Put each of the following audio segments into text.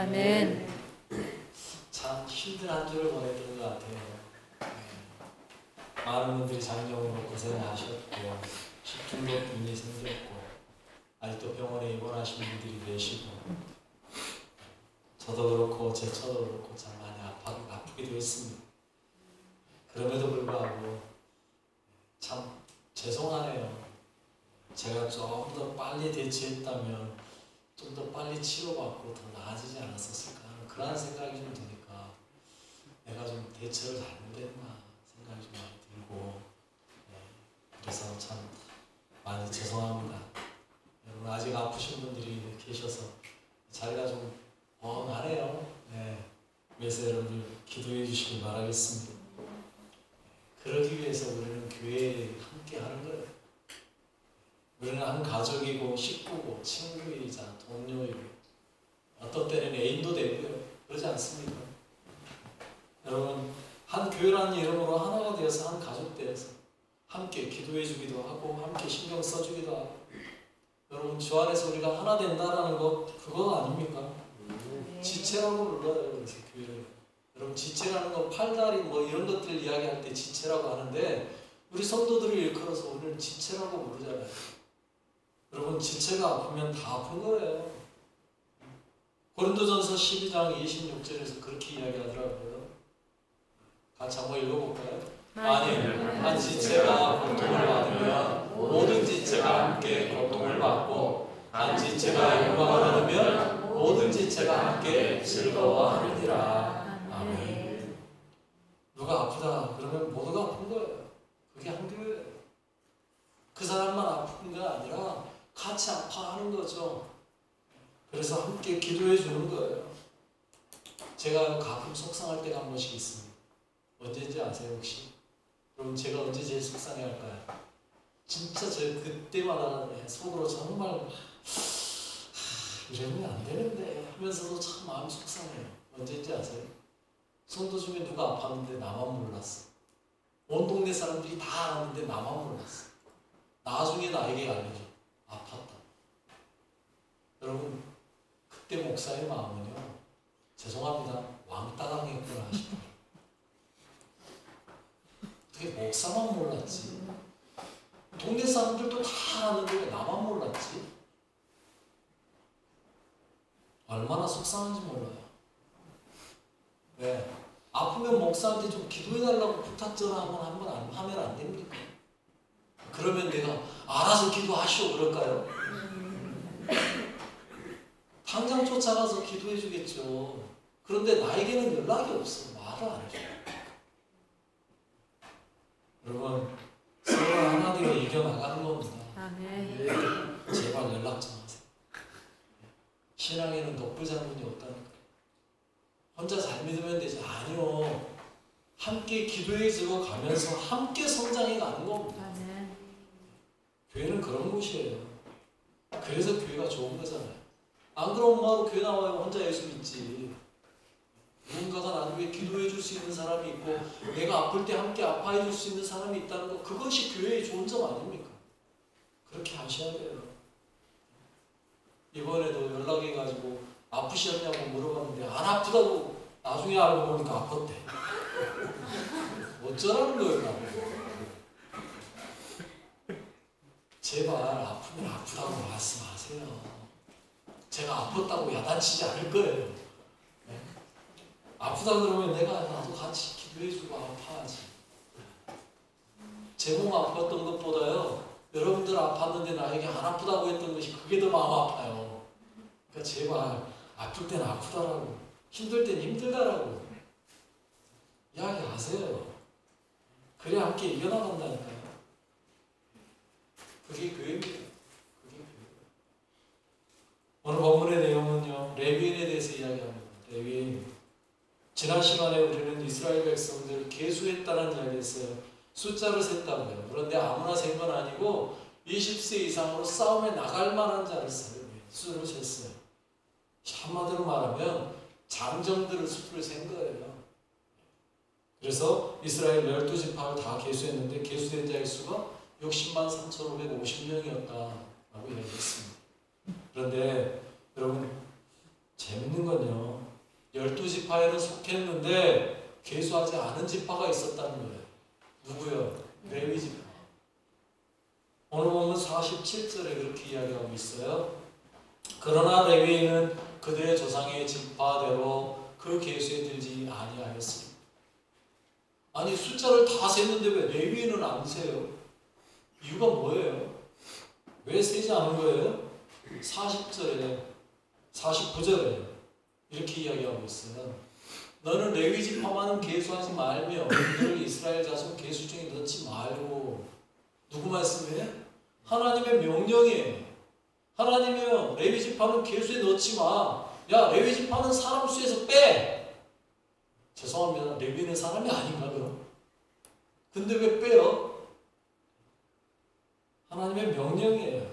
아멘. 참 힘든 한 주를 보냈던 것 같아요. 많은 분들이 장염으로 고생하셨고 식중독균이 생겼고 아직도 병원에 입원하신 분들이 계시고 저도 그렇고 제 처도 그렇고 참 많이 아프기도 했습니다. 그럼에도 불구하고 참 죄송하네요. 제가 좀 더 빨리 대처했다면 좀 더 빨리 치료받고 더 나아지지 않았었을까 하는 그런 생각이 좀 드니까 내가 좀 대처를 잘못했나 생각이 좀 많이 들고 그래서 참 많이 죄송합니다. 여러분 아직 아프신 분들이 계셔서 자리가 좀 엉하네요. 그래서 여러분들 기도해 주시길 바라겠습니다. 그러기 위해서 우리는 교회에 함께 하는 거예요. 우리는 한 가족이고 식구고 친구이자 동료이고 어떤 때는 애인도 되고요. 그러지 않습니까? 여러분 한 교회라는 이름으로 하나가 되어서 한 가족 되어서 함께 기도해 주기도 하고 함께 신경 써주기도 하고 여러분 주 안에서 우리가 하나 된다라는 것 그거 아닙니까? 지체라고 불러요. 그래서 교회를 여러분 지체라는 건 팔다리 뭐 이런 것들 이야기할 때 지체라고 하는데 우리 성도들을 일컬어서 우리는 지체라고 부르잖아요. 여러분 지체가 아프면 다 아픈 거예요. 고린도전서 12장 26절에서 그렇게 이야기하더라고요. 같이 한번 읽어볼까요? 만일 한 지체가 고통을 받으면 모든 지체가 함께 고통을 받고 한 지체가 영광을 얻으면 모든 지체가 함께 즐거워하느니라. 아멘. 누가 아프다 그러면 모두가 아픈 거예요. 그게 한 교회예요. 그 사람만 아픈 게 아니라 같이 아파하는 거죠. 그래서 함께 기도해 주는 거예요. 제가 가끔 속상할 때가 한 번씩 있습니다. 언제인지 아세요 혹시? 그럼 제가 언제 제일 속상해 할까요? 진짜 제가 그때마다 속으로 정말 이러면 안 되는데 하면서도 참 마음이 속상해요. 언제인지 아세요? 성도 중에 누가 아팠는데 나만 몰랐어. 온 동네 사람들이 다 알았는데 나만 몰랐어. 나중에 나에게 알려줘. 아팠다. 여러분 그때 목사의 마음은요. 죄송합니다. 왕따 당했구나 싶어요. 어떻게 목사만 몰랐지? 동네 사람들도 다 아는데 왜 나만 몰랐지? 얼마나 속상한지 몰라요. 왜? 아프면 목사한테 좀 기도해달라고 부탁전화 한번 하면 안 됩니까? 그러면 내가 알아서 기도하시오 그럴까요? 당장 쫓아가서 기도해 주겠죠. 그런데 나에게는 연락이 없어. 말을 안 해줘. 여러분 서로 하나 되어 이겨나가는 겁니다. 제발 연락 좀 하세요. 신앙에는 독불장군이 없다는 거예요. 혼자 잘 믿으면 되지. 아니요. 함께 교회에 가면서 함께 성장해 가는 겁니다. 교회는 그런 곳이에요. 그래서 교회가 좋은 거잖아요. 안 그러면 뭐하러 교회 나와요? 혼자 예수 믿지. 누군가가 나를 기도해 줄 수 있는 사람이 있고 내가 아플 때 함께 아파해 줄 수 있는 사람이 있다는 것 그것이 교회의 좋은 점 아닙니까? 그렇게 하셔야 돼요. 이번에도 연락해가지고 아프셨냐고 물어봤는데 안 아프다고 나중에 알고 보니까 아팠대. 어쩌라는 거예요 나보고. 제발 아프면 아프다고 말씀하세요. 제가 아팠다고 야단치지 않을 거예요. 네? 아프다 그러면 내가 나도 같이 기도해주고 아파하지. 제 몸 아팠던 것보다요. 여러분들 아팠는데 나에게 안 아프다고 했던 것이 그게 더 마음 아파요. 그러니까 제발 아플 땐 아프다라고 힘들 땐 힘들다라고 이야기하세요. 그래야 함께 이겨나간다니까요. 그게 교회입니다. 그게 교회예요. 오늘 본문의 내용은요. 레위인에 대해서 이야기합니다. 레위인. 지난 시간에 우리는 이스라엘 백성들 계수했다는 이야기했어요. 숫자를 셌다고요. 그런데 아무나 센 건 아니고 20세 이상으로 싸움에 나갈 만한 자를 수를 셌어요. 한마디로 말하면 장정들을 수를 센 거예요. 그래서 이스라엘 12지파를 다 계수했는데 계수된 자의 수가 60만 3,550명이었다라고 이야기했습니다. 그런데 여러분 재밌는 건요. 12지파에는 속했는데 계수하지 않은 지파가 있었다는 거예요. 누구요? 레위지파. 오늘 보면 47절에 그렇게 이야기하고 있어요. 그러나 레위인은 그들의 조상의 지파대로 그 계수에 들지 아니하였습니다. 아니 숫자를 다 셌는데 왜 레위인은 안 세요? 이유가 뭐예요? 왜 세지 않은 거예요? 40절에 49절에 이렇게 이야기하고 있어요. 너는 레위 지파만은 계수하지 말며 그들을 이스라엘 자손 계수 중에 넣지 말고. 누구 말씀이에요? 하나님의 명령이에요. 하나님이요 레위 지파는 계수에 넣지 마. 야 레위 지파는 사람 수에서 빼. 죄송합니다. 레위는 사람이 아닌가 그럼? 근데 왜 빼요? 하나님의 명령이에요.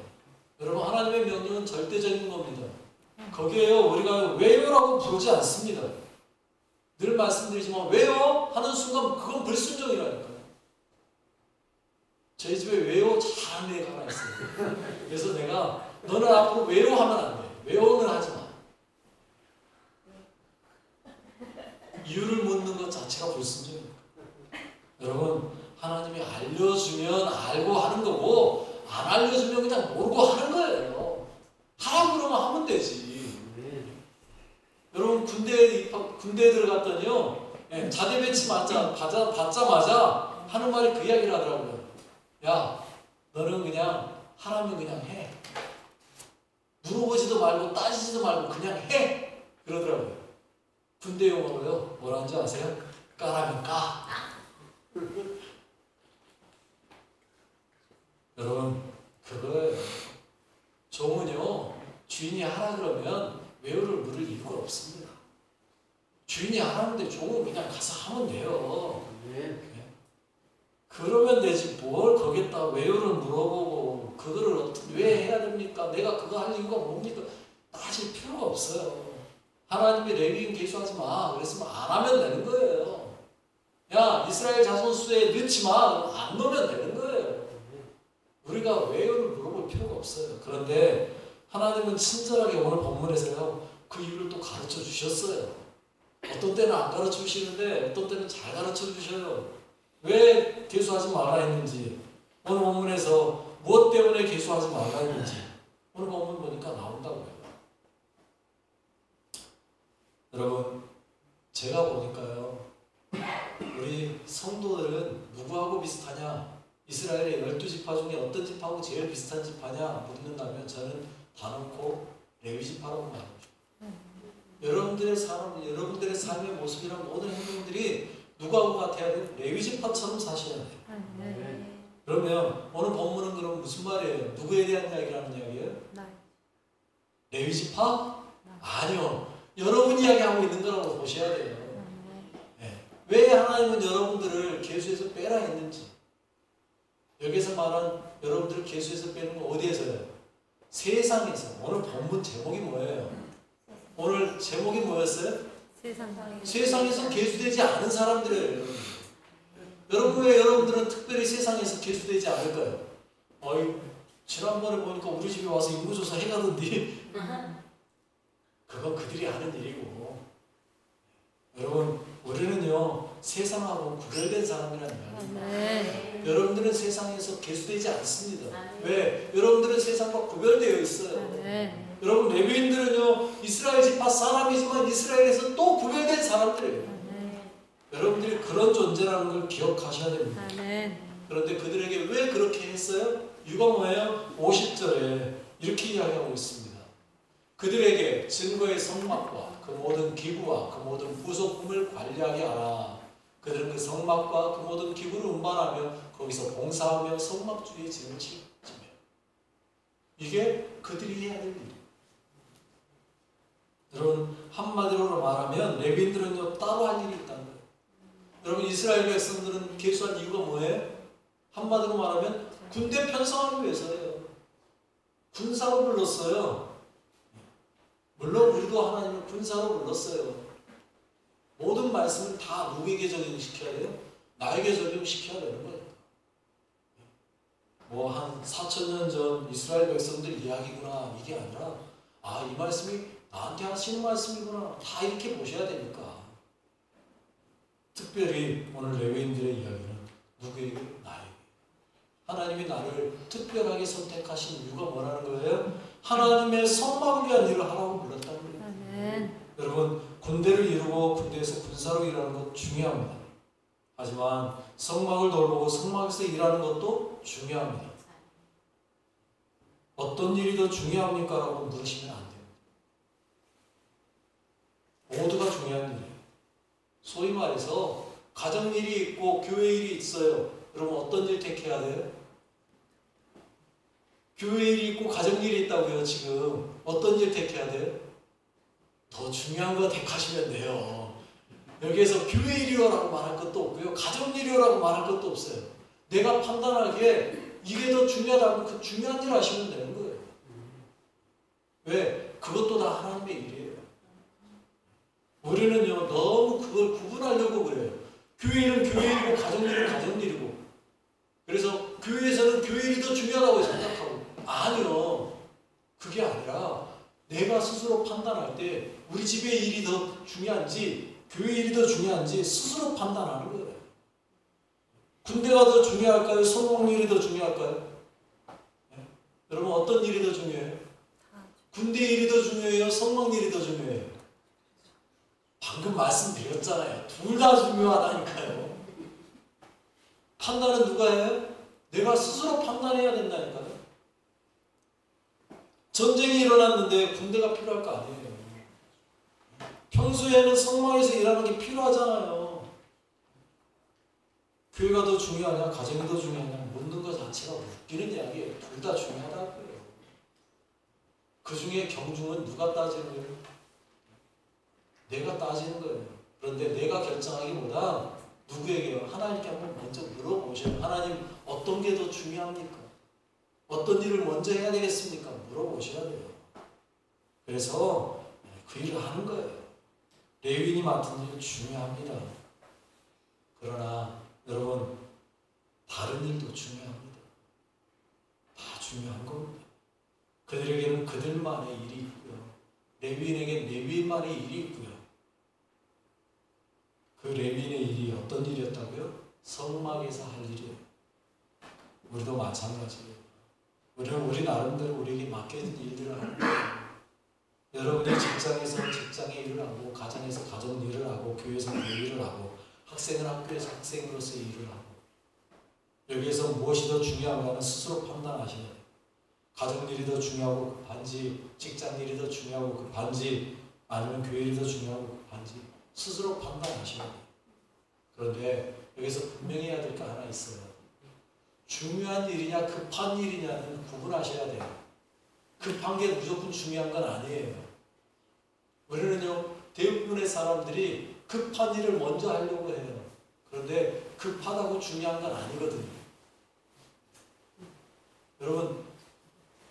여러분 하나님의 명령은 절대적인 겁니다. 거기에요 우리가 왜요라고 부르지 않습니다. 늘 말씀드리지만 왜요? 하는 순간 그건 불순종이라니까요. 저희 집에 왜요? 잘하는 애가 하나 있어요. 그래서 내가 너는 앞으로 왜요 하면 안 돼. 왜요는 하지 마. 이유를 묻는 것 자체가 불순종입니다. 여러분 하나님이 알려주면 알고 하는 거고 안 알려주면 그냥 모르고 하는 거예요. 하라고 그러면 하면 되지. 여러분 군대에 들어갔더니요 자대 배치 받자마자 하는 말이 그 이야기를 하더라고요. 야 너는 그냥 하라면 그냥 해. 물어보지도 말고 따지지도 말고 그냥 해. 그러더라고요. 군대 용어로요 뭐라는지 아세요? 까라면 까. 여러분 그거예요. 종은요 주인이 하라 그러면 외우를 물을 이유가 없습니다. 주인이 하라는데 종은 그냥 가서 하면 돼요. 네. 그러면 되지 뭘 거기다 외우를 물어보고 그거를 왜 해야 됩니까? 내가 그거 할 이유가 뭡니까? 따질 필요가 없어요. 하나님이 레위인 계수하지 마 그랬으면 안 하면 되는 거예요. 야 이스라엘 자손 수에 넣지 마 안 넣으면 되는 거예요. 우리가 외우를 물어볼 필요가 없어요. 그런데 하나님은 친절하게 오늘 본문에서요 그 이유를 또 가르쳐 주셨어요. 어떤 때는 안 가르쳐 주시는데 어떤 때는 잘 가르쳐 주셔요. 왜 계수하지 말라 했는지 오늘 본문에서 무엇 때문에 계수하지 말라 했는지 오늘 본문 보니까 나온다고요. 여러분 제가 보니까요 우리 성도들은 누구하고 비슷하냐? 이스라엘의 12지파 중에 어떤 지파하고 제일 비슷한 지파냐 묻는다면 저는 다놓고 레위지파라고 말합니다. 여러분들의 삶의 모습이랑 모든 행동들이 누구하고 같아야 돼요? 레위지파처럼 사셔야 돼요. 그러면 오늘 본문은 그럼 무슨 말이에요? 누구에 대한 이야기라는 이야기예요? 레위지파? 아니요. 여러분 이야기하고 있는 거라고 보셔야 돼요. 네. 왜 하나님은 여러분들을 계수에서 빼라 했는지 여기서 말한 여러분들을 계수에서 빼는 건 어디에서요? 세상에서. 오늘 본문 제목이 뭐예요? 오늘 제목이 뭐였어요? 세상에서 계수되지 않은 사람들이에요. 여러분 왜 여러분들은 특별히 세상에서 계수되지 않을까요? 지난번에 보니까 우리 집에 와서 인구조사 해가던데 그건 그들이 하는 일이고 여러분 우리는요 세상하고 구별된 사람이라는 이야기입니다. 여러분들은 세상에서 계수되지 않습니다. 왜? 여러분들은 세상과 구별되어 있어요. 여러분 레위인들은요 이스라엘 지파 사람이지만 이스라엘에서 또 구별된 사람들이에요. 여러분들이 그런 존재라는 걸 기억하셔야 됩니다. 그런데 그들에게 왜 그렇게 했어요? 이유가 뭐예요? 50절에 이렇게 이야기하고 있습니다. 그들에게 증거의 성막과 그 모든 기구와 그 모든 부속품을 관리하게 하라. 그들은 그 성막과 그 모든 기구를 운반하며 거기서 봉사하며 성막 주위에 진을 치며 이게 그들이 해야 될 일이에요. 여러분 한마디로 말하면 레위인들은요 따로 할 일이 있다는 거예요. 여러분 이스라엘 백성들은 계수한 이유가 뭐예요? 한마디로 말하면 군대 편성하기 위해서예요. 군사로 불렀어요. 물론 우리도 하나님을 군사로 불렀어요. 모든 말씀을 다 누구에게 적용시켜야 돼요? 나에게 적용시켜야 되는 거예요. 뭐 한 4,000년 전 이스라엘 백성들 이야기구나 이게 아니라 이 말씀이 나한테 하시는 말씀이구나. 다 이렇게 보셔야 되니까. 특별히 오늘 레위인들의 이야기는 누구에게? 나에게. 하나님이 나를 특별하게 선택하신 이유가 뭐라는 거예요? 하나님의 성막을 위한 일을 하라고 불렀다는 거예요. 여러분, 군대를 이루고 군대에서 군사로 일하는 것 중요합니다. 하지만 성막을 돌보고 성막에서 일하는 것도 중요합니다. 어떤 일이 더 중요합니까? 라고 물으시면 안 됩니다. 모두가 중요한 일이에요. 소위 말해서 가정일이 있고 교회일이 있어요. 그러면 어떤 일 택해야 돼요? 교회일이 있고 가정일이 있다고요. 지금 어떤 일 택해야 돼요? 더 중요한 거 택하시면 돼요. 여기에서 교회일이라고 말할 것도 없고요. 가정일이라고 말할 것도 없어요. 내가 판단하기에 이게 더 중요하다면 그 중요한 일 하시면 되는 거예요. 왜? 그것도 다 하나님의 일이에요. 우리는요, 너무 그걸 구분하려고 그래요. 교회일은 교회일이고 가정일은 가정일이고. 그래서 교회에서는 교회일이 더 중요하다고 생각하고. 아니요. 그게 아니라 내가 스스로 판단할 때 우리 집의 일이 더 중요한지 교회 일이 더 중요한지 스스로 판단하는 거예요. 군대가 더 중요할까요? 성공 일이 더 중요할까요? 네? 여러분 어떤 일이 더 중요해요? 군대 일이 더 중요해요? 성공 일이 더 중요해요? 방금 말씀드렸잖아요. 둘 다 중요하다니까요. 판단은 누가 해요? 내가 스스로 판단해야 된다니까요. 전쟁이 일어났는데 군대가 필요할 거 아니에요. 평소에는 성막에서 일하는 게 필요하잖아요. 교회가 더 중요하냐, 가정이 더 중요하냐 묻는 것 자체가 웃기는 이야기예요. 둘 다 중요하다고요. 그 중에 경중은 누가 따지는 거예요? 내가 따지는 거예요. 그런데 내가 결정하기보다 누구에게요? 하나님께 한번 먼저 물어보셔요. 하나님 어떤 게 더 중요합니까? 어떤 일을 먼저 해야 되겠습니까? 물어보셔야 돼요. 그래서 그 일을 하는 거예요. 레위인이 맡은 일 중요합니다. 그러나 여러분 다른 일도 중요합니다. 다 중요한 겁니다. 그들에게는 그들만의 일이 있고요. 레위인에게는 레위인만의 일이 있고요. 그 레위인의 일이 어떤 일이었다고요? 성막에서 할 일이에요. 우리도 마찬가지예요. 우리는 우리 나름대로 우리에게 맡겨진 일들을 하는 거예요. 여러분이 직장에서 직장의 일을 하고 가정에서 가정 일을 하고 교회에서 교회 일을 하고 학생은 학교에서 학생으로서의 일을 하고 여기에서 무엇이 더 중요한가는 스스로 판단하셔야 돼요. 가정 일이 더 중요하고 급한지 직장 일이 더 중요하고 급한지 아니면 교회 일이 더 중요하고 급한지 스스로 판단하셔야 돼요. 그런데 여기서 분명히 해야 될 게 하나 있어요. 중요한 일이냐 급한 일이냐는 구분하셔야 돼요. 급한 게 무조건 중요한 건 아니에요. 우리는요 대부분의 사람들이 급한 일을 먼저 하려고 해요. 그런데 급하다고 중요한 건 아니거든요. 여러분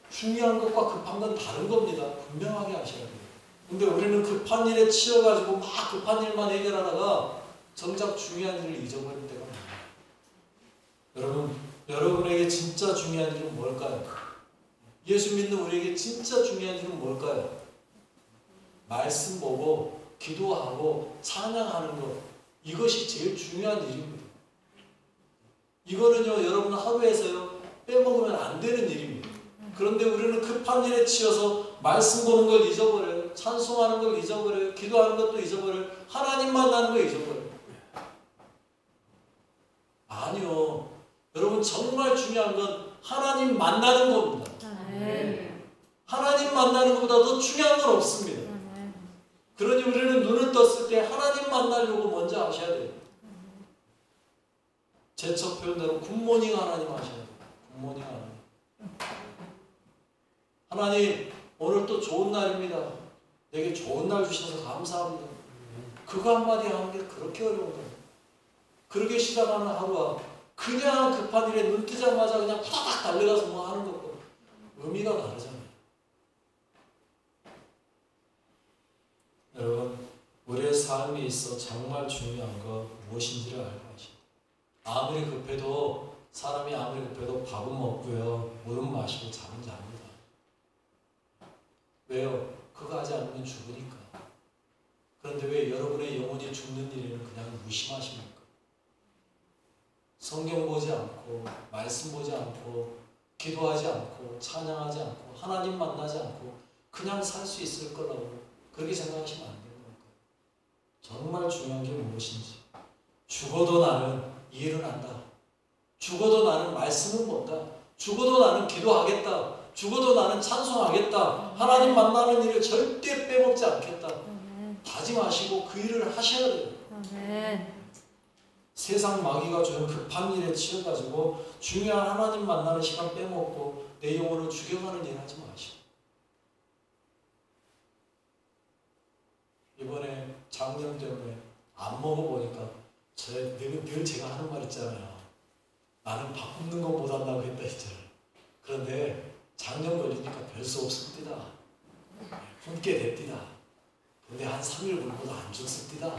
중요한 것과 급한 건 다른 겁니다. 분명하게 하셔야 돼요. 근데 우리는 급한 일에 치여가지고 막 급한 일만 해결하다가 정작 중요한 일을 잊어버릴 때가 많아요. 여러분에게 진짜 중요한 일은 뭘까요? 예수 믿는 우리에게 진짜 중요한 일은 뭘까요? 말씀 보고 기도하고 찬양하는 것, 이것이 제일 중요한 일입니다. 이거는요 여러분 하루에서요 빼먹으면 안 되는 일입니다. 그런데 우리는 급한 일에 치여서 말씀 보는 걸 잊어버려요. 찬송하는 걸 잊어버려요. 기도하는 것도 잊어버려요. 하나님 만나는 거 잊어버려요. 아니요. 여러분 정말 중요한 건 하나님 만나는 겁니다. 하나님 만나는 것보다 더 중요한 건 없습니다. 그러니 우리는 눈을 떴을 때 하나님 만나려고 먼저 하셔야 돼요. 제 첫 표현대로 굿모닝 하나님 하셔야 돼요. 굿모닝 하나님. 하나님 오늘 또 좋은 날입니다. 내게 좋은 날 주셔서 감사합니다. 그거 한마디 하는 게 그렇게 어려운 거예요. 그렇게 시작하는 하루와 그냥 급한 일에 눈 뜨자마자 그냥 후다닥 달려가서 뭐 하는 것과 의미가 다르잖아요. 여러분 우리의 삶에 있어 정말 중요한 거 무엇인지를 알고 하십니다. 아무리 급해도 사람이 아무리 급해도 밥은 먹고요 물은 마시고 잠은 잡니다. 왜요? 그거 하지 않으면 죽으니까. 그런데 왜 여러분의 영혼이 죽는 일에는 그냥 무심하십니까? 성경 보지 않고 말씀 보지 않고 기도하지 않고 찬양하지 않고 하나님 만나지 않고 그냥 살 수 있을 거라고 그렇게 생각하시면 안 되는 거예요. 정말 중요한 게 무엇인지. 죽어도 나는 이해를 한다. 죽어도 나는 말씀은 본다. 죽어도 나는 기도하겠다. 죽어도 나는 찬송하겠다. 하나님 만나는 일을 절대 빼먹지 않겠다. 다짐하시고 그 일을 하셔야 돼요. 세상 마귀가 주는 급한 일에 치여가지고 중요한 하나님 만나는 시간 빼먹고 내 영혼을 죽여가는 일 하지 마시고. 이번에 작년 때문에 안 먹어보니까 늘 제가 하는 말 있잖아요. 나는 밥 굶는 거 못 한다고 했다 했잖아요. 그런데 작년 걸리니까 별 수 없습니다. 굶게 됩니다. 근데 한 3일 굶고도 안 죽습니다.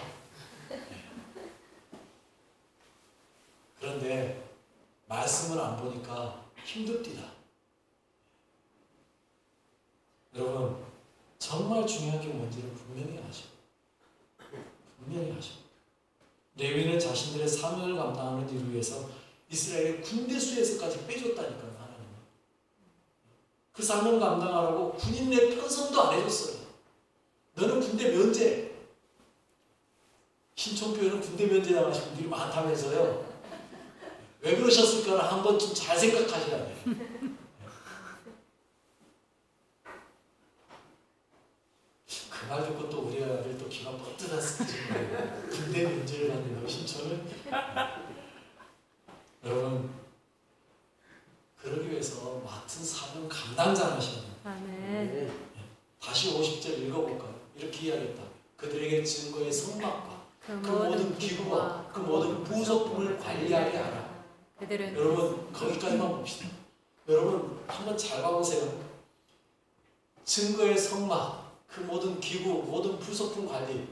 그런데 말씀을 안 보니까 힘듭니다. 여러분 정말 중요한 게 뭔지를 분명히 아시고 레위는 자신들의 사명을 감당하는 일을 위해서 이스라엘의 군대 수에서까지 빼줬다니까요. 하나님은 그 사명 감당하라고 군인의 편성도 안 해줬어요. 너는 군대 면제. 신촌교회는 군대 면제 나가신 분들이 많다면서요. 왜 그러셨을까를 한 번쯤 잘 생각하셔야 돼요. 그 말 듣고 또 우리 아들 또 귀가 뻗어졌을지 모르겠어요. 군대 면제를 받는 신촌은. 여러분 그러기 위해서 맡은 사명 감당자 하셔야 돼요. 다시 50절 읽어볼까요? 이렇게 이야기했다. 그들에게 증거의 성막과 그 모든 기구와 그 모든 부속품을 관리하게 하라. 여러분 거기까지만 봅시다. 여러분 한번 잘 봐보세요. 증거의 성막, 그 모든 기구, 모든 부속품 관리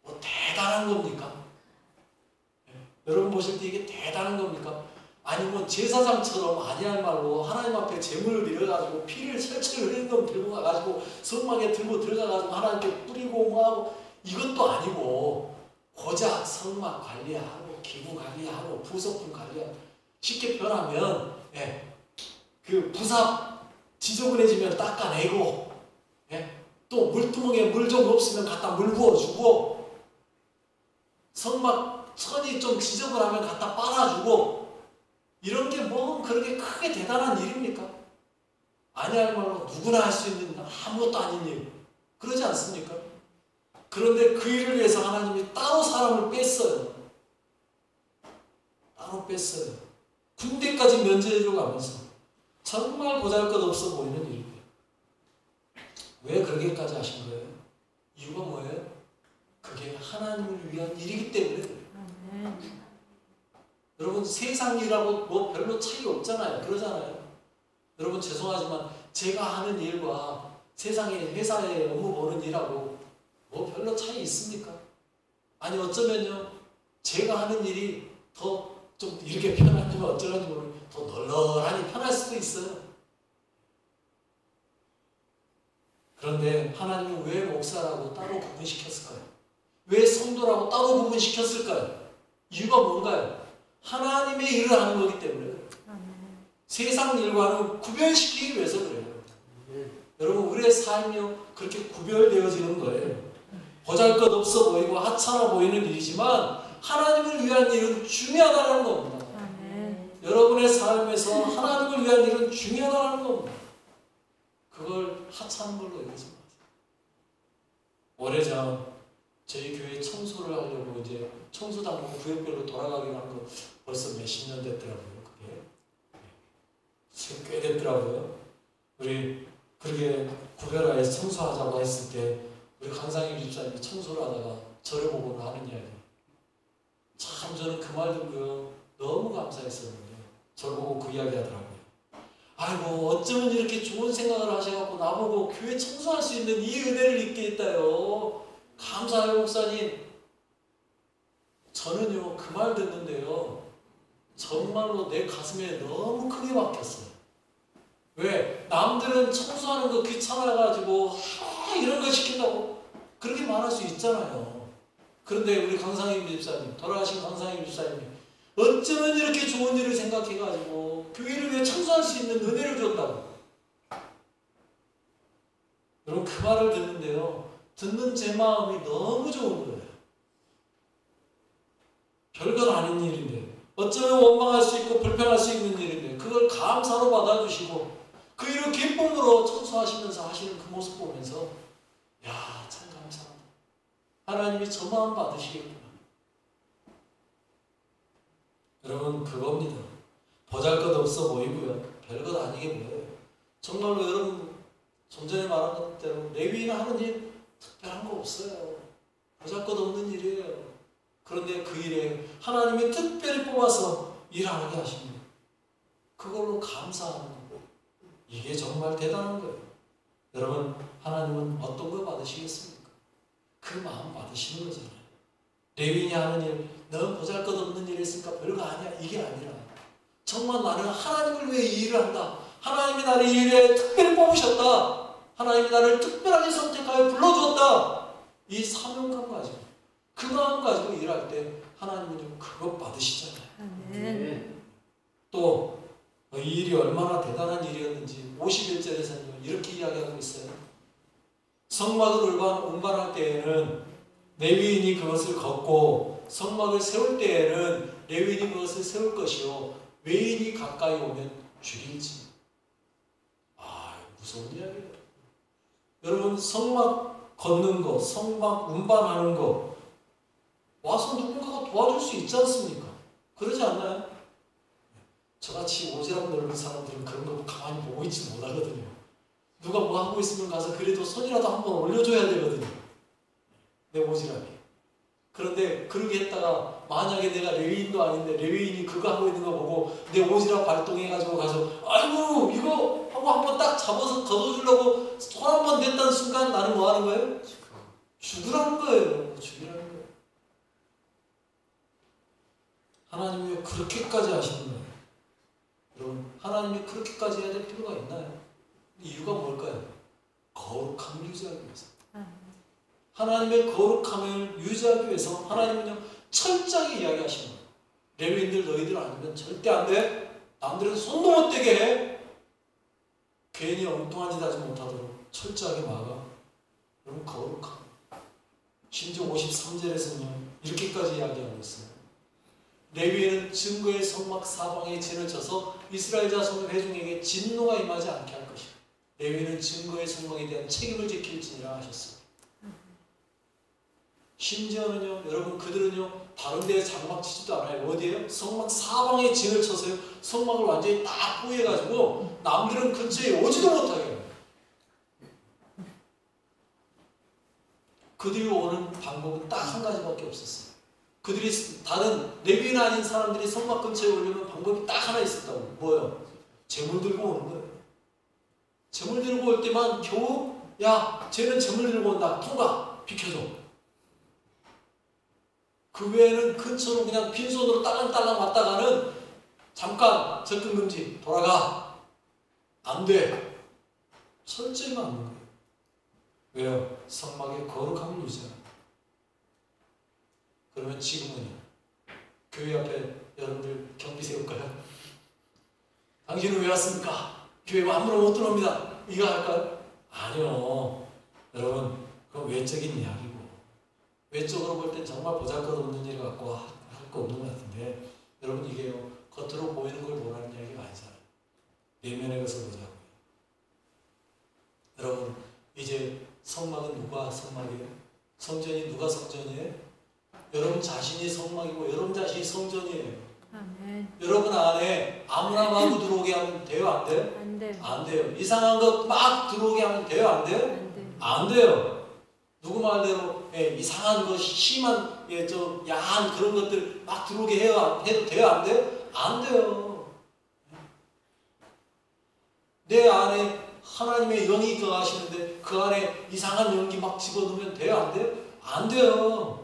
뭐 대단한 겁니까? 여러분 보실 때 이게 대단한 겁니까? 아니면 제사장처럼 아니야말로 하나님 앞에 제물을 드려가지고 피를 철철 흘리는 놈 들고 가가지고 성막에 들고 들어가가지고 하나님께 뿌리고 뭐하고 이것도 아니고 고작 성막 관리하고 기구 관리하고 부속품 관리하고 쉽게 표현하면 그 부삽 지저분해지면 닦아내고 또 물두멍에 물 좀 없으면 갖다 물 부어주고 성막 천이 좀 지저분하면 갖다 빨아주고 이런 게 뭐 그렇게 크게 대단한 일입니까? 아니야말로 누구나 할 수 있는 아무것도 아닌 일 그러지 않습니까? 그런데 그 일을 위해서 하나님이 따로 사람을 뺐어요. 따로 뺐어요. 군대까지 면제해줘 가면서 정말 보잘것없어 보이는 일입니다. 왜 그렇게까지 하신 거예요? 이유가 뭐예요? 그게 하나님을 위한 일이기 때문에 그래요. 여러분 세상 일하고 뭐 별로 차이 없잖아요. 그러잖아요. 여러분 죄송하지만 제가 하는 일과 세상에 회사에 업무 보는 일하고 뭐 별로 차이 있습니까? 아니 어쩌면요 제가 하는 일이 더 좀 이렇게 편한지 어쩌는지 모르겠는데 더 널널하니 편할 수도 있어요. 그런데 하나님은 왜 목사라고 따로 구분시켰을까요? 왜 성도라고 따로 구분시켰을까요? 이유가 뭔가요? 하나님의 일을 하는 거기 때문에 세상 일과는 구별시키기 위해서 그래요. 여러분 우리의 삶이 그렇게 구별되어지는 거예요. 보잘것없어 보이고 하찮아 보이는 일이지만 하나님을 위한 일은 중요하다는 겁니다. 여러분의 삶에서 하나님을 위한 일은 중요하다는 겁니다. 그걸 하찮은 걸로 여기지 마세요. 오래전 저희 교회 청소를 하려고 이제 청소당국 구역별로 돌아가기로 한 거 벌써 몇십 년 됐더라고요. 그게 꽤 됐더라고요. 우리 그렇게 구별하여서 청소하자고 했을 때 우리 강상희 집사님이 청소를 하다가 저를 보고 하는 이야기 참 저는 그 말 듣고요 너무 감사했었는데 저를 보고 그 이야기 하더라고요. 아이고 어쩌면 이렇게 좋은 생각을 하셔갖고 나보고 교회 청소할 수 있는 이 은혜를 입게 했다요. 감사해요 목사님. 저는요 그 말 듣는데요 정말로 내 가슴에 너무 크게 박혔어요. 왜? 남들은 청소하는 거 귀찮아가지고 이런 걸 시킨다고? 그렇게 말할 수 있잖아요. 그런데 우리 강상임 집사님, 돌아가신 강상임 집사님이 어쩌면 이렇게 좋은 일을 생각해가지고 교회를 위해 참수할 수 있는 은혜를 줬다고. 여러분 그 말을 듣는데요, 듣는 제 마음이 너무 좋은 거예요. 별것 아닌 일인데, 어쩌면 원망할 수 있고 불평할 수 있는 일인데 그걸 감사로 받아주시고 그 일을 기쁨으로 청소하시면서 하시는 그 모습 보면서 야, 참 감사하다. 하나님이 저 마음 받으시겠구나. 여러분 그겁니다. 보잘것없어 보이고요, 별것 아니게 보여요. 정말로 여러분 좀 전에 말한 것대로 레위인은 하는 일 특별한 거 없어요. 보잘것없는 일이에요. 그런데 그 일에 하나님이 특별히 뽑아서 일하게 하십니다. 그걸로 감사하는 거고, 이게 정말 대단한 거예요. 여러분 하나님은 어떤 거 받으시겠습니까? 그 마음 받으시는 거잖아요. 레위인이 하는 일, 너 보잘것없는 일 했으니까 별거 아니야, 이게 아니라 정말 나는 하나님을 위해 이 일을 한다. 하나님이 나를 이 일에 특별히 뽑으셨다. 하나님이 나를 특별하게 선택하여 불러주었다. 이 사명감 가지고, 그 마음 가지고 일할 때 하나님은 그것 받으시잖아요. 아멘. 또 이 일이 얼마나 대단한 일이었는지 51절에서는 이렇게 이야기하고 있어요. 성막을 운반할 때에는 레위인이 그것을 걷고, 성막을 세울 때에는 레위인이 그것을 세울 것이요, 외인이 가까이 오면 죽일지. 아, 무서운 이야기예요. 여러분 성막 걷는 거, 성막 운반하는 거 와서 누군가가 도와줄 수 있지 않습니까? 그러지 않나요? 저같이 오지랖 넓은 사람들은 그런 거 가만히 보고 있지 못하거든요. 누가 뭐 하고 있으면 가서 그래도 손이라도 한번 올려줘야 되거든요. 내 오지랖이. 그런데 그렇게 했다가 만약에 내가 레위인도 아닌데 레위인이 그거 하고 있는 거 보고 내 오지랖 발동해가지고 가서 아이고 이거 하고 한번 딱 잡아서 걷어주려고 손 한번 댔다는 순간 나는 뭐 하는 거예요? 죽으라는 거예요. 죽이라는 거예요. 하나님이 왜 그렇게까지 하시는 거예요? 여러분 하나님이 그렇게까지 해야 될 필요가 있나요? 이유가 뭘까요? 거룩함을 유지하기 위해서. 하나님의 거룩함을 유지하기 위해서 하나님은요 철저하게 이야기하시는 거예요. 레위인들 너희들 아니면 절대 안 돼. 남들은 손도 못 대게 해. 괜히 엉뚱한 짓 하지 못하도록 철저하게 막아. 여러분 거룩함. 심지어 53절에서는 이렇게까지 이야기하고 있어요. 레위인은 증거의 성막 사방에 진을 쳐서 이스라엘 자손 회중에게 진노가 임하지 않게 할 것이다. 레위인은 증거의 성막에 대한 책임을 지킬지니라 하셨어요. 심지어는요, 여러분 그들은요 다른 데에 장막 치지도 않아요. 어디에요? 성막 사방에 진을 쳐서요 성막을 완전히 딱 포위해가지고 남들은 근처에 오지도 못하게 해요. 그들이 오는 방법은 딱 한 가지밖에 없었어요. 그들이 다른 레위인 아닌 사람들이 성막 근처에 오려면 방법이 딱 하나 있었다고. 뭐예요? 재물 들고 오는 거예요. 재물 들고 올 때만 겨우 야 쟤는 재물 들고 온다. 통과. 비켜줘. 그 외에는 근처로 그냥 빈손으로 딸랑딸랑 왔다가는 잠깐 접근 금지. 돌아가. 안 돼. 철저히 막는 거예요. 왜요? 성막의 거룩함을 유지하는. 그러면 지금은요, 교회 앞에 여러분들 경비 세울까요? 당신은 왜 왔습니까? 교회 아무나 못 들어옵니다. 이거 할까요? 아니요. 여러분, 그건 외적인 이야기고, 외적으로 볼 땐 정말 보잘것없는 일 갖고 할 거 없는 것 같은데, 여러분 이게요, 겉으로 보이는 걸 보라는 이야기가 아니잖아요. 내면의 것을 보자고요. 여러분, 이제 성막은 누가 성막이에요? 성전이 누가 성전이에요? 여러분 자신이 성막이고 여러분 자신이 성전이에요. 아멘. 여러분 안에 아무나 마구 들어오게 하면 돼요? 안 돼요? 안 돼요. 안 돼요. 이상한 것 막 들어오게 하면 돼요? 안 돼요? 안 돼요. 안 돼요. 누구 말대로 이상한 것 심한 좀 야한 그런 것들 막 들어오게 해도 돼요? 안 돼요? 안 돼요. 내 안에 하나님의 영이 거하시는데 그 안에 이상한 연기 막 집어넣으면 돼요? 안 돼요? 안 돼요.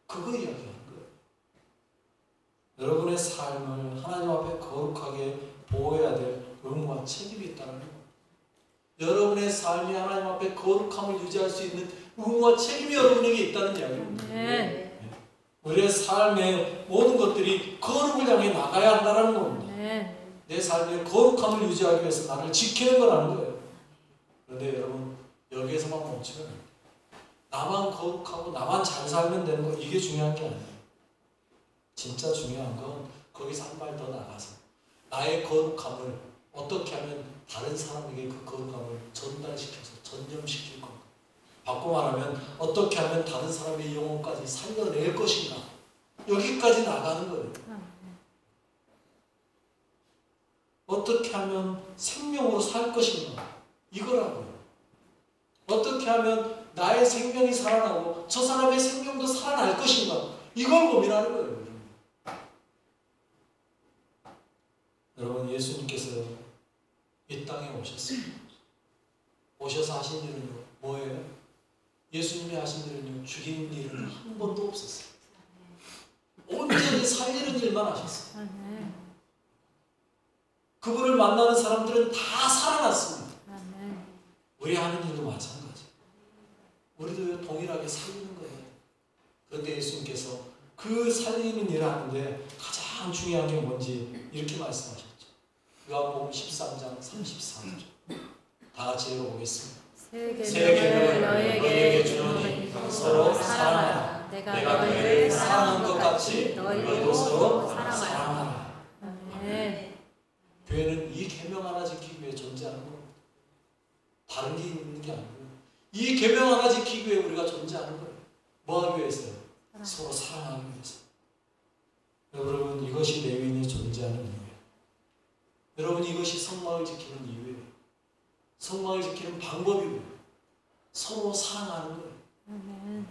그거 이야기하는 거예요. 여러분의 삶을 하나님 앞에 거룩하게 보호해야 될 의무와 책임이 있다는 거예요. 여러분의 삶이 하나님 앞에 거룩함을 유지할 수 있는 의무와 책임이 여러분에게 있다는 이야기입니다. 아멘. 우리의 삶의 모든 것들이 거룩을 향해 나가야 한다는 겁니다. 아멘. 내 삶의 거룩함을 유지하기 위해서 나를 지키는 거라는 거예요. 그런데 여러분 여기에서만 멈추면 안 돼요. 나만 거룩하고 나만 잘 살면 되는 거 이게 중요한 게 아니에요. 진짜 중요한 건 거기서 한 발 더 나가서 나의 거룩함을 어떻게 하면 다른 사람에게 그 거룩함을 전달시켜서 전염시킬 건가. 바꿔 말하면 어떻게 하면 다른 사람의 영혼까지 살려낼 것인가. 여기까지 나가는 거예요. 어떻게 하면 생명으로 살 것인가. 이거라고요. 어떻게 하면 나의 생명이 살아나고 저 사람의 생명도 살아날 것인가. 이걸 고민하는 거예요. 여러분 예수님께서 이 땅에 오셨습니다. 오셔서 하신 일은요 뭐예요? 예수님이 하신 일은요 죽이는 일은 한 번도 없었어요. 온전히 살리는 일만 하셨어요. 아멘. 그분을 만나는 사람들은 다 살아났습니다. 아멘. 우리 하는 일도 마찬가지. 우리도 동일하게 살리는 거예요. 그런데 예수님께서 그 살리는 일을 하는데 가장 중요한 게 뭔지 이렇게 말씀하셨죠. 요한복음 13장 34절. 다 같이 읽어보겠습니다. 새 계명을 너희에게 주노니 서로 사랑하라. 내가 너희를 사랑한 것 같이 너희도 서로 사랑하라. 아멘. 교회는 이 계명 하나 지키기 위해 존재하는 겁니다. 다른 게 있는 게 아니고요. 이 계명 하나 지키기 위해 우리가 존재하는 거예요. 뭐 하기 위해서요? 서로 사랑하기 위해서. 여러분 이것이 레위인이 존재하는 이유예요. 여러분 이것이 성막을 지키는 이유예요. 성막을 지키는 방법이고요. 서로 사랑하는 거예요. 아멘.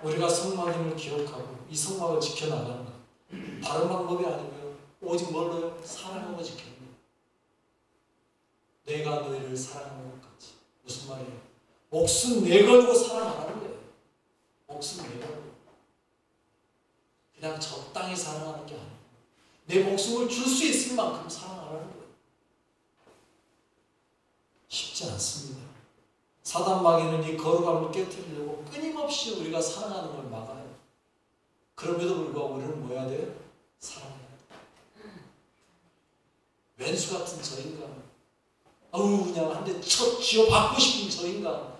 우리가 성막임을 기억하고 이 성막을 지켜나가는 것. 다른 방법이 아니고요. 오직 뭘로요? 사랑하고 지키는 거예요. 내가 너희를 사랑하는 것 같이. 무슨 말이에요? 목숨 내걸고 사랑하라는 거예요. 목숨 내걸고. 그냥 적당히 사랑하는 게 아니에요. 내 목숨을 줄 수 있을 만큼 사랑하라는 거예요. 쉽지 않습니다. 사단 마귀는 이 거룩함을 깨뜨리려고 끊임없이 우리가 사랑하는 걸 막아요. 그럼에도 불구하고 우리는 뭐 해야 돼요? 사랑해야 돼요. 왼수 같은 저 인간, 그냥 한 대 쳐 쥐어박고 싶은 저 인간.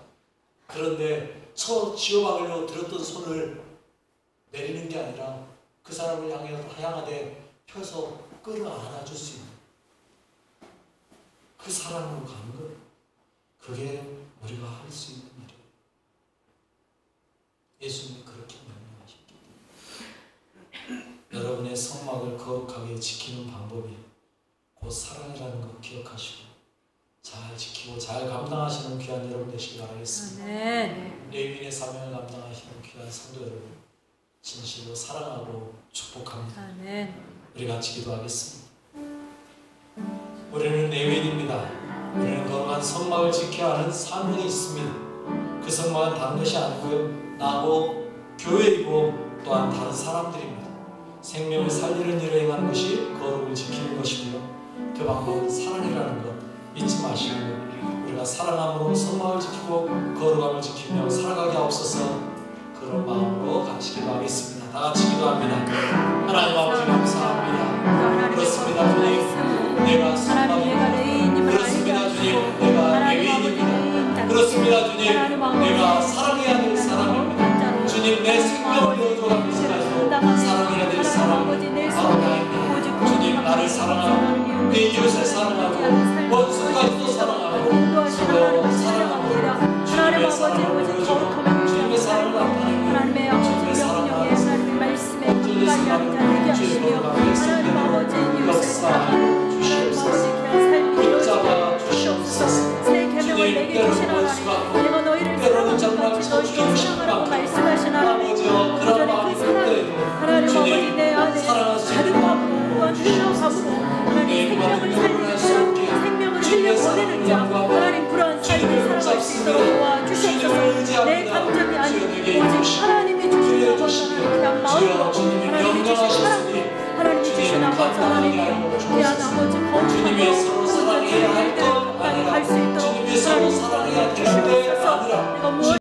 그런데 쳐 쥐어박으려고 들었던 손을 내리는 게 아니라 그 사람을 향하되 펴서 끌어안아줄 수 있는 그 사랑으로 가는 거예요. 그게 우리가 할 수 있는 일이에요. 예수님이 그렇게 명령하셨기 때문에 여러분의 성막을 거룩하게 지키는 방법이 곧 사랑이라는 것 기억하시고 잘 지키고 잘 감당하시는 귀한 여러분 되시기 바라겠습니다. 아멘. 레위인의 사명을 감당하시는 귀한 성도 여러분 진실로 사랑하고 축복합니다. 아멘. 우리 같이 기도하겠습니다. 우리는 레위인입니다. 우리는 거룩한 성막을 지켜야 하는 사명이 있습니다. 그 성막은 다른 것이 아니고요. 나고 교회이고 또한 다른 사람들입니다. 생명을 살리는 일을 행하는 것이 거룩을 지키는 것이고요. 그 방법은 사랑이라는 것 잊지 마시고 우리가 사랑함으로 성막을 지키고 거룩함을 지키며 살아가게 하옵소서. 그런 마음으로 같이 기도하겠습니다. 다 같이 기도합니다. 하나님 아버지 감사합니다. 그렇습니다 주님. 내가 성막입니다. 그렇습니다 주님. 내가 레위인입니다. 그렇습니다 주님. 내가 사랑해야 될 사람입니다. 주님 내 생명을 내어줘가면서 사랑해야 될 사람입니다. 주님 나를 사랑하고 내 이웃을 사랑하고 원수까지도 사랑하고 서로 사랑하고 주님의 사랑을 보여주고 주님의 사랑을 나타내고 주님의 사랑을 말씀에 가까이 앉아 하시며 하나님 아버지 역사하여 주시옵소서. 붙잡아 주시옵소서. 새 계명을 내게 주신 하나님, 내가 너희를 사랑하는 같이 너희도 사랑하라고 말씀하신 하나님, 온전히 그 사랑 하나님 아버지 내 안에 가득함으로 부어주시옵소서. 하나님 생명을 살리는 자, 생명을 흘려보내는 자, 하나님 그러한 삶을 살아갈 수 있도록 도와주시옵소서. 내 감정이 아닌 오직 하나님이 주신 아버지 그냥 마음으로 하나님이 주신 사랑으로 하나님이 주신 아버지 하나님 귀한 아버지 거룩한 것 온전히 갈수 있도록 아니라 내가 무엇